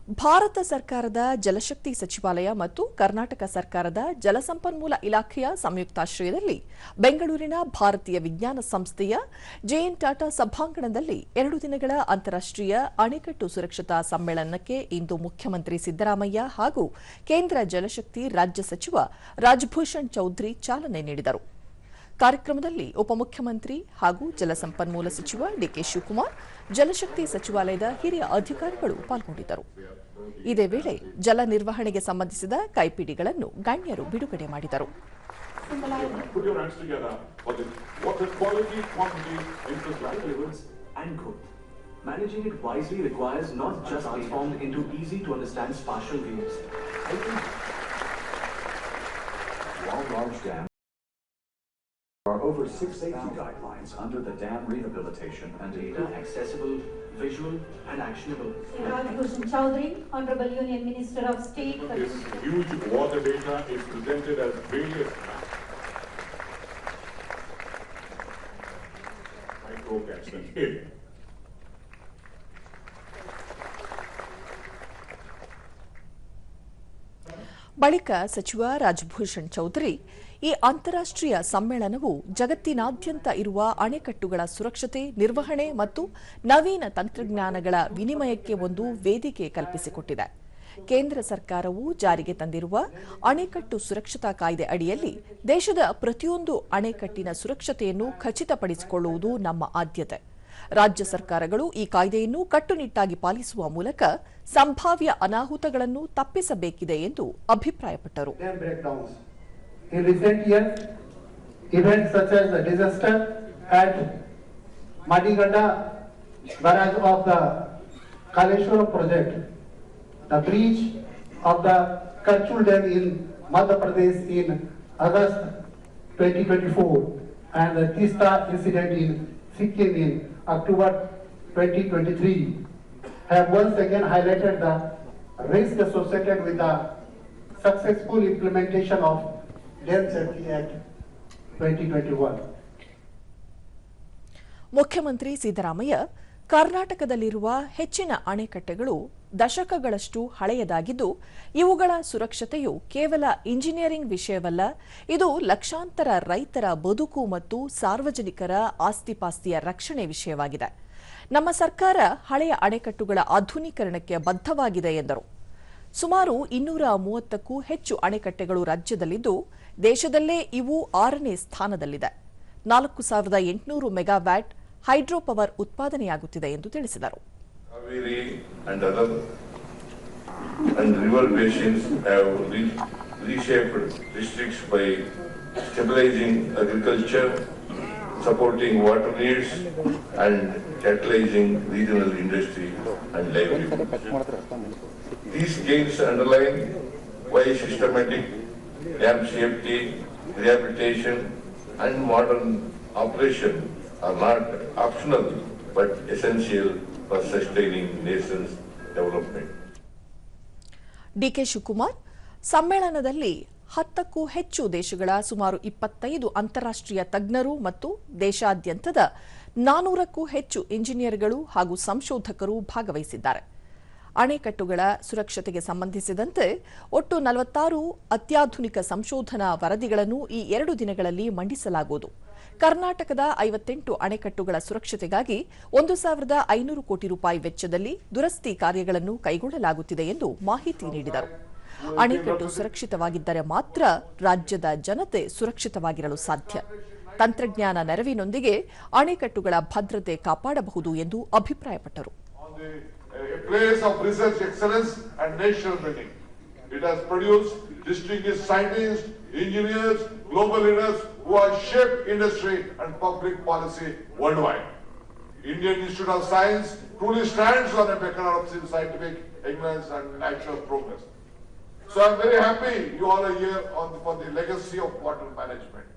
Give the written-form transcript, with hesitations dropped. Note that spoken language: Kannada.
ಭಾರತ ಸರ್ಕಾರದ ಜಲಶಕ್ತಿ ಸಚಿವಾಲಯ ಮತ್ತು ಕರ್ನಾಟಕ ಸರ್ಕಾರದ ಜಲಸಂಪನ್ಮೂಲ ಇಲಾಖೆಯ ಸಂಯುಕ್ತಾಶ್ರಯದಲ್ಲಿ ಬೆಂಗಳೂರಿನ ಭಾರತೀಯ ವಿಜ್ಞಾನ ಸಂಸ್ಥೆಯ ಜೆಎನ್ ಟಾಟಾ ಸಭಾಂಗಣದಲ್ಲಿ 2 ದಿನಗಳ ಅಂತಾರಾಷ್ಟ್ರೀಯ ಅಣೆಕಟ್ಟು ಸುರಕ್ಷತಾ ಸಮ್ಮೇಳನಕ್ಕೆ ಇಂದು ಮುಖ್ಯಮಂತ್ರಿ ಸಿದ್ದರಾಮಯ್ಯ ಹಾಗೂ ಕೇಂದ್ರ ಜಲಶಕ್ತಿ ರಾಜ್ಯ ಸಚಿವ ರಾಜಭೂಷಣ್ ಚೌಧರಿ ಚಾಲನೆ ನೀಡಿದರು. ಕಾರ್ಯಕ್ರಮದಲ್ಲಿ ಉಪಮುಖ್ಯಮಂತ್ರಿ ಹಾಗೂ ಜಲಸಂಪನ್ಮೂಲ ಸಚಿವ ಡಿಕೆ ಶಿವಕುಮಾರ್, ಜಲಶಕ್ತಿ ಸಚಿವಾಲಯದ ಹಿರಿಯ ಅಧಿಕಾರಿಗಳು ಪಾಲ್ಗೊಂಡಿದ್ದರು. ಇದೇ ವೇಳೆ ಜಲ ನಿರ್ವಹಣೆಗೆ ಸಂಬಂಧಿಸಿದ ಕೈಪಿಡಿಗಳನ್ನು ಗಣ್ಯರು ಬಿಡುಗಡೆ ಮಾಡಿದರು. Managing it wisely requires not just transformed into easy to understand spatial views. While large dams there are over 6 safety guidelines under the dam rehabilitation and data accessible, visual and actionable. Rajbhushan Chaudhary, Honorable Union Minister of State. This huge water data is presented as various micro catchment area. ಬಳಿಕ ಸಚಿವ ರಾಜಭೂಷಣ್ ಚೌಧರಿ, ಈ ಅಂತಾರಾಷ್ಟ್ರೀಯ ಸಮ್ಮೇಳನವು ಜಗತ್ತಿನಾದ್ಯಂತ ಇರುವ ಅಣೆಕಟ್ಟುಗಳ ಸುರಕ್ಷತೆ, ನಿರ್ವಹಣೆ ಮತ್ತು ನವೀನ ತಂತ್ರಜ್ಞಾನಗಳ ವಿನಿಮಯಕ್ಕೆ ಒಂದು ವೇದಿಕೆ ಕಲ್ಪಿಸಿಕೊಟ್ಟಿದೆ. ಕೇಂದ್ರ ಸರ್ಕಾರವು ಜಾರಿಗೆ ತಂದಿರುವ ಅಣೆಕಟ್ಟು ಸುರಕ್ಷತಾ ಕಾಯ್ದೆ ಅಡಿಯಲ್ಲಿ ದೇಶದ ಪ್ರತಿಯೊಂದು ಅಣೆಕಟ್ಟಿನ ಸುರಕ್ಷತೆಯನ್ನು ಖಚಿತಪಡಿಸಿಕೊಳ್ಳುವುದು ನಮ್ಮ ಆದ್ಯತೆ. ರಾಜ್ಯ ಸರ್ಕಾರಗಳು ಈ ಕಾಯ್ದೆಯನ್ನು ಕಟ್ಟುನಿಟ್ಟಾಗಿ ಪಾಲಿಸುವ ಮೂಲಕ ಸಂಭಾವ್ಯ ಅನಾಹುತಗಳನ್ನು ತಪ್ಪಿಸಬೇಕಿದೆ ಎಂದು ಅಭಿಪ್ರಾಯಪಟ್ಟರು. In recent years, events such as the disaster at Madiganda barrage of the Kaleshwaram project, the breach of the Karchul dam in Madhya Pradesh in August 2024, and the Tista incident in Sikkim in October 2023 have once again highlighted the risk associated with the successful implementation of Dam Safety Act 2021. ಮುಖ್ಯಮಂತ್ರಿ ಸಿದ್ದರಾಮಯ್ಯ, ಕರ್ನಾಟಕದಲ್ಲಿರುವ ಹೆಚ್ಚಿನ ಅಣೆಕಟ್ಟೆಗಳು ದಶಕಗಳಷ್ಟು ಹಳೆಯದಾಗಿದ್ದು, ಇವುಗಳ ಸುರಕ್ಷತೆಯು ಕೇವಲ ಇಂಜಿನಿಯರಿಂಗ್ ವಿಷಯವಲ್ಲ, ಇದು ಲಕ್ಷಾಂತರ ರೈತರ ಬದುಕು ಮತ್ತು ಸಾರ್ವಜನಿಕರ ಆಸ್ತಿಪಾಸ್ತಿಯ ರಕ್ಷಣೆ ವಿಷಯವಾಗಿದೆ. ನಮ್ಮ ಸರ್ಕಾರ ಹಳೆಯ ಅಣೆಕಟ್ಟುಗಳ ಆಧುನೀಕರಣಕ್ಕೆ ಬದ್ಧವಾಗಿದೆ ಎಂದರು. ಸುಮಾರು 230ಕ್ಕೂ ಹೆಚ್ಚು ಅಣೆಕಟ್ಟೆಗಳು ರಾಜ್ಯದಲ್ಲಿದ್ದು, ದೇಶದಲ್ಲೇ ಇವು 6ನೇ ಸ್ಥಾನದಲ್ಲಿದೆ. 4800 ಮೆಗಾವ್ಯಾಟ್ ಹೈಡ್ರೋ ಪವರ್ ಉತ್ಪಾದನೆಯಾಗುತ್ತಿದೆ ಎಂದು ತಿಳಿಸಿದರು. Kaveri and river basins have reshaped districts by stabilizing agriculture, supporting water needs and catalyzing regional industry and livelihood. These gains underline why systematic dam safety, rehabilitation and modern operation are not optional but essential for sustaining nation's development. DK Shivakumar, ಸಮ್ಮೇಳನದಲ್ಲಿ 10ಕ್ಕೂ ಹೆಚ್ಚು ದೇಶಗಳ ಸುಮಾರು 25 ಅಂತಾರಾಷ್ಟ್ರೀಯ ತಜ್ಞರು ಮತ್ತು ದೇಶಾದ್ಯಂತದ 400ಕ್ಕೂ ಹೆಚ್ಚು ಇಂಜಿನಿಯರ್ಗಳು ಹಾಗೂ ಸಂಶೋಧಕರು ಭಾಗವಹಿಸಿದ್ದಾರೆ. ಅಣೆಕಟ್ಟುಗಳ ಸುರಕ್ಷತೆಗೆ ಸಂಬಂಧಿಸಿದಂತೆ ಒಟ್ಟು 46 ಅತ್ಯಾಧುನಿಕ ಸಂಶೋಧನಾ ವರದಿಗಳನ್ನು ಈ 2 ದಿನಗಳಲ್ಲಿ ಮಂಡಿಸಲಾಗುವುದು. ಕರ್ನಾಟಕದ 58 ಅಣೆಕಟ್ಟುಗಳ ಸುರಕ್ಷತೆಗಾಗಿ 1,500 ಕೋಟಿ ರೂಪಾಯಿ ವೆಚ್ಚದಲ್ಲಿ ದುರಸ್ತಿ ಕಾರ್ಯಗಳನ್ನು ಕೈಗೊಳ್ಳಲಾಗುತ್ತಿದೆ ಎಂದು ಮಾಹಿತಿ ನೀಡಿದರು. ಅಣೆಕಟ್ಟು ಸುರಕ್ಷಿತವಾಗಿದ್ದರೆ ಮಾತ್ರ ರಾಜ್ಯದ ಜನತೆ ಸುರಕ್ಷಿತವಾಗಿರಲು ಸಾಧ್ಯ. ತಂತ್ರಜ್ಞಾನ ನೆರವಿನೊಂದಿಗೆ ಅಣೆಕಟ್ಟುಗಳ ಭದ್ರತೆ ಕಾಪಾಡಬಹುದು ಎಂದು ಅಭಿಪ್ರಾಯಪಟ್ಟರು. A place of research excellence and national building. It has produced distinguished scientists, engineers, global leaders who have shaped industry and public policy worldwide. Indian Institute of Science truly stands on a beacon of scientific excellence and national progress. So I am very happy you all are here for the legacy of water management.